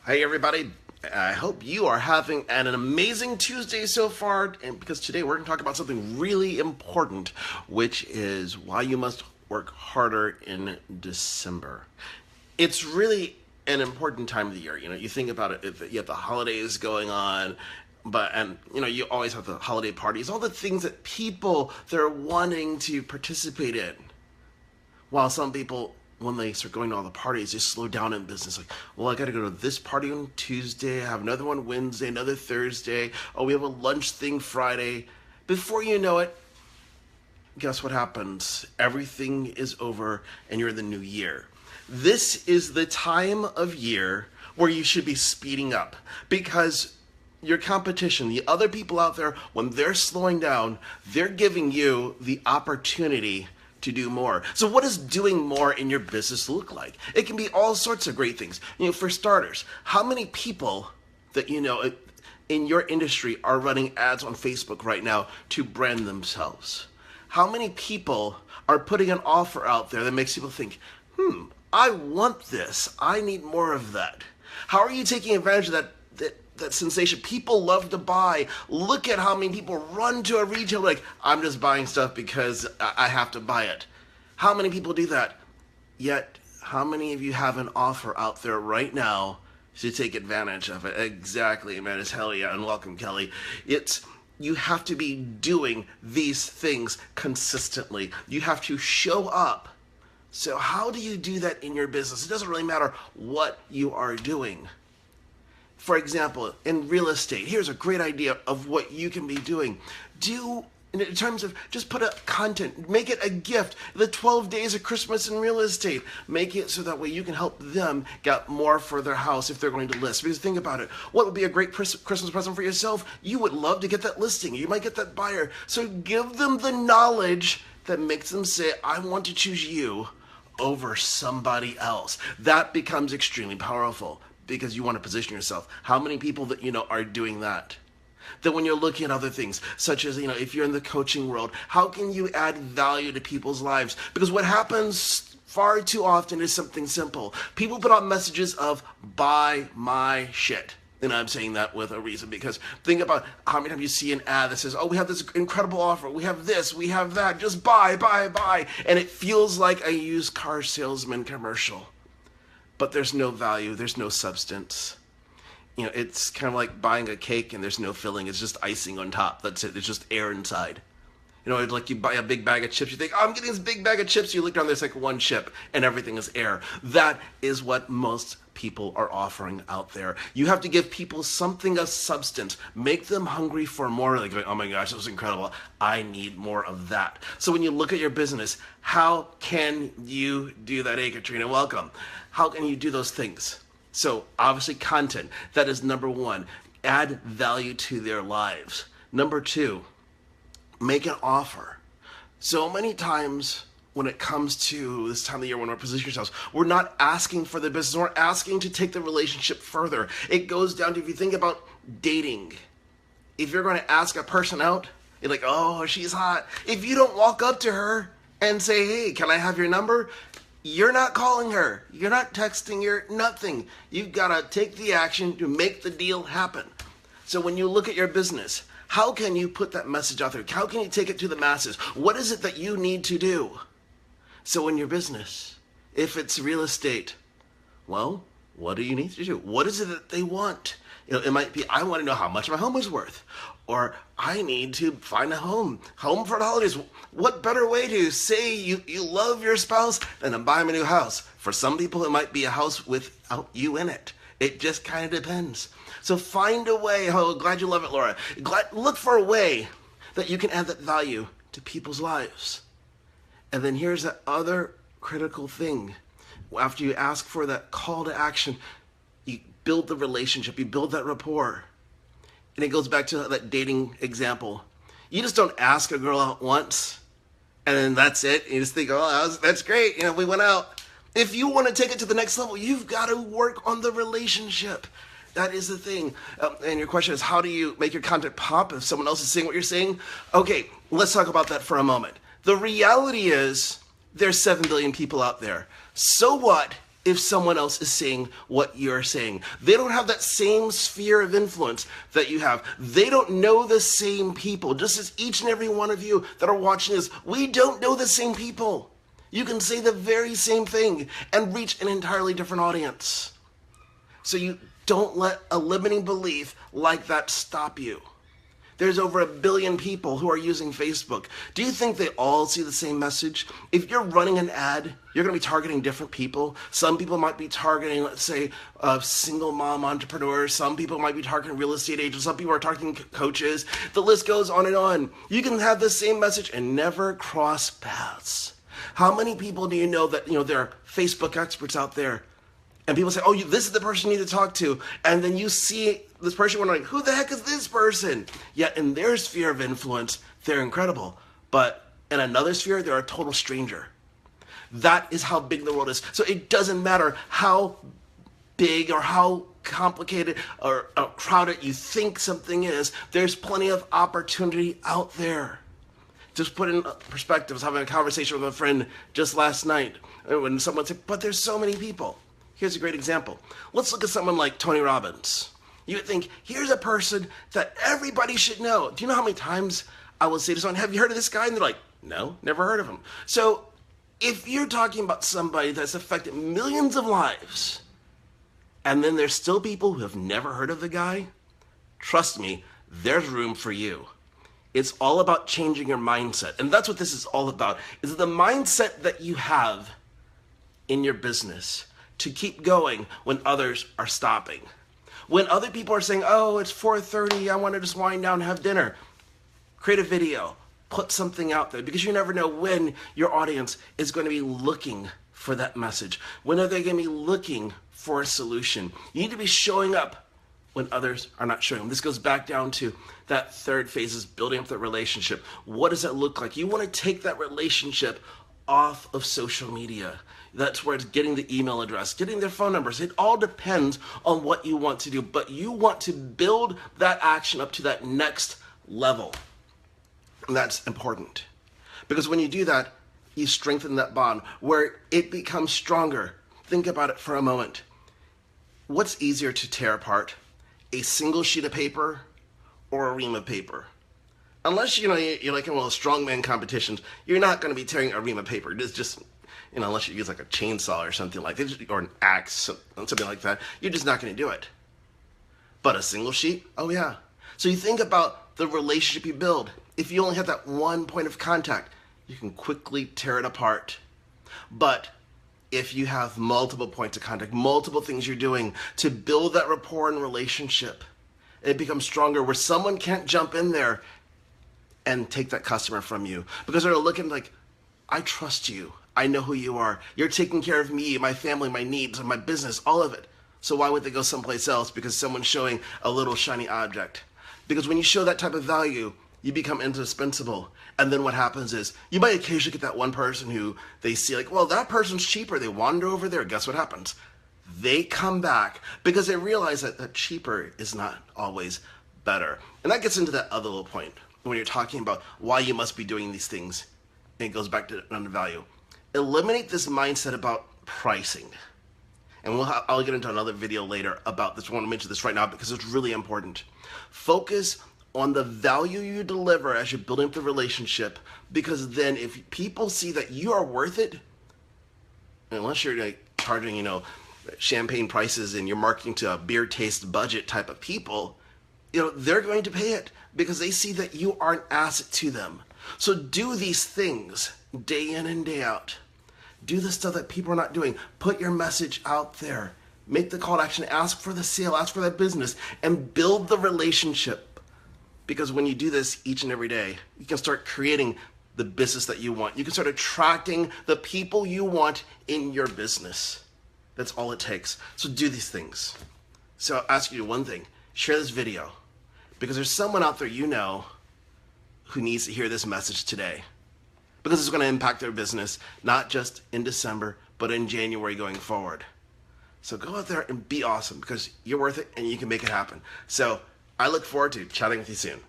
Hey everybody, I hope you are having an amazing Tuesday so far, and because today we're going to talk about something really important, which is why you must work harder in December. It's really an important time of the year. You think about it, you have the holidays going on, and you always have the holiday parties, all the things that people they're wanting to participate in. While some people, when they start going to all the parties, they slow down in business. Like, well, I got to go to this party on Tuesday. I have another one Wednesday, another Thursday. Oh, we have a lunch thing Friday. Before you know it, guess what happens? Everything is over and you're in the new year. This is the time of year where you should be speeding up because your competition, the other people out there, when they're slowing down, they're giving you the opportunity to do more. So what does doing more in your business look like? It can be all sorts of great things. For starters, how many people that in your industry are running ads on Facebook right now to brand themselves? How many people are putting an offer out there that makes people think, I want this. I need more of that. How are you taking advantage of that sensation? People love to buy. Look at how many people run to a retailer like, I'm just buying stuff because I have to buy it. How many people do that? Yet, how many of you have an offer out there right now to take advantage of it? Exactly, man. It's hell yeah, and welcome, Kelly. You have to be doing these things consistently. You have to show up. So how do you do that in your business? It doesn't really matter what you are doing. For example, in real estate, here's a great idea of what you can be doing. In terms of just put up content, make it a gift. The 12 days of Christmas in real estate, make it so that way you can help them get more for their house if they're going to list. Because think about it, what would be a great Christmas present for yourself? You would love to get that listing. You might get that buyer. So give them the knowledge that makes them say, I want to choose you over somebody else. That becomes extremely powerful because you want to position yourself. How many people that are doing that? That when you're looking at other things, such as, if you're in the coaching world, how can you add value to people's lives? Because what happens far too often is something simple. People put out messages of, buy my shit. And I'm saying that with a reason, because think about how many times you see an ad that says, oh, we have this incredible offer, we have this, we have that, just buy, buy, buy. And it feels like a used car salesman commercial. But there's no value, there's no substance. It's kind of like buying a cake and there's no filling, it's just icing on top. That's it, it's just air inside. Like you buy a big bag of chips, you think, oh, I'm getting this big bag of chips, you look down, there's like one chip and everything is air. That is what most people are offering out there. You have to give people something of substance, make them hungry for more, like, oh my gosh, that was incredible, I need more of that. So when you look at your business, how can you do that? Hey, Katrina, welcome. How can you do those things? So obviously content, that is number one. Add value to their lives. Number two, make an offer. So many times when it comes to this time of the year when we're positioning ourselves, we're not asking for the business, we're asking to take the relationship further. It goes down to, if you think about dating, if you're going to ask a person out, you're like, oh, she's hot. If you don't walk up to her and say, hey, can I have your number? You're not calling her. You're not texting her, nothing. You've got to take the action to make the deal happen. So when you look at your business, how can you put that message out there? How can you take it to the masses? What is it that you need to do? So in your business, if it's real estate, well, what do you need to do? What is it that they want? It might be, I want to know how much my home is worth. Or I need to find a home for the holidays. What better way to say you love your spouse than to buy them a new house? For some people, it might be a house without you in it. It just kind of depends. So find a way. Oh, glad you love it, Laura. Look for a way that you can add that value to people's lives. And then here's that other critical thing. After you ask for that call to action, you build the relationship, you build that rapport. And it goes back to that dating example. You just don't ask a girl out once, and then that's it. You just think, oh, that's great. We went out. If you want to take it to the next level, you've got to work on the relationship. That is the thing. And your question is, how do you make your content pop if someone else is saying what you're saying? Okay, let's talk about that for a moment. The reality is, there's 7 billion people out there. So what if someone else is saying what you're saying. They don't have that same sphere of influence that you have. They don't know the same people. Just as each and every one of you that are watching this, we don't know the same people. You can say the very same thing and reach an entirely different audience. So you don't let a limiting belief like that stop you. There's over 1 billion people who are using Facebook. Do you think they all see the same message? If you're running an ad, you're going to be targeting different people. Some people might be targeting, let's say, a single mom entrepreneur. Some people might be targeting real estate agents. Some people are targeting coaches. The list goes on and on. You can have the same message and never cross paths. How many people do you know that, there are Facebook experts out there? And people say, oh, this is the person you need to talk to. And then you see this person wondering, who the heck is this person? Yet in their sphere of influence, they're incredible. But in another sphere, they're a total stranger. That is how big the world is. So it doesn't matter how big or how complicated or crowded you think something is. There's plenty of opportunity out there. Just put in perspective. I was having a conversation with a friend just last night when someone said, but there's so many people. Here's a great example. Let's look at someone like Tony Robbins. You would think, here's a person that everybody should know. Do you know how many times I will say to someone, have you heard of this guy? And they're like, no, never heard of him. So if you're talking about somebody that's affected millions of lives, and then there's still people who have never heard of the guy, trust me, there's room for you. It's all about changing your mindset. And that's what this is all about, is the mindset that you have in your business to keep going when others are stopping. When other people are saying, oh, it's 4:30, I want to just wind down and have dinner. Create a video, put something out there, because you never know when your audience is going to be looking for that message. When are they going to be looking for a solution? You need to be showing up when others are not showing them. This goes back down to that third phase, is building up that relationship. What does that look like? You want to take that relationship off of social media. That's where it's getting the email address, getting their phone numbers. It all depends on what you want to do, but you want to build that action up to that next level. And that's important, because when you do that, you strengthen that bond where it becomes stronger. Think about it for a moment. What's easier to tear apart? A single sheet of paper or a ream of paper? Unless you're like in one of those strongman competitions, you're not going to be tearing a ream of paper. It's just, unless you use like a chainsaw or something like that, or an axe, something like that, you're just not going to do it. But a single sheet, oh yeah. So you think about the relationship you build. If you only have that one point of contact, you can quickly tear it apart. But if you have multiple points of contact, multiple things you're doing to build that rapport and relationship, it becomes stronger, where someone can't jump in there and take that customer from you, because they're looking like, I trust you. I know who you are. You're taking care of me, my family, my needs, my business, all of it. So why would they go someplace else because someone's showing a little shiny object? Because when you show that type of value, you become indispensable. And then what happens is, you might occasionally get that one person who they see like, well, that person's cheaper. They wander over there. Guess what happens? They come back because they realize that cheaper is not always better. And that gets into that other little point when you're talking about why you must be doing these things. And it goes back to undervalue. Eliminate this mindset about pricing. And I'll get into another video later about this. I want to mention this right now because it's really important. Focus on the value you deliver as you're building up the relationship, because then if people see that you are worth it, unless you're like charging, champagne prices and you're marketing to a beer taste budget type of people, they're going to pay it because they see that you are an asset to them. So do these things day in and day out. Do the stuff that people are not doing. Put your message out there. Make the call to action. Ask for the sale. Ask for that business. And build the relationship. Because when you do this each and every day, you can start creating the business that you want. You can start attracting the people you want in your business. That's all it takes. So do these things. So I'll ask you one thing. Share this video. Because there's someone out there who needs to hear this message today. Because it's going to impact their business, not just in December, but in January going forward. So go out there and be awesome, because you're worth it and you can make it happen. So I look forward to chatting with you soon.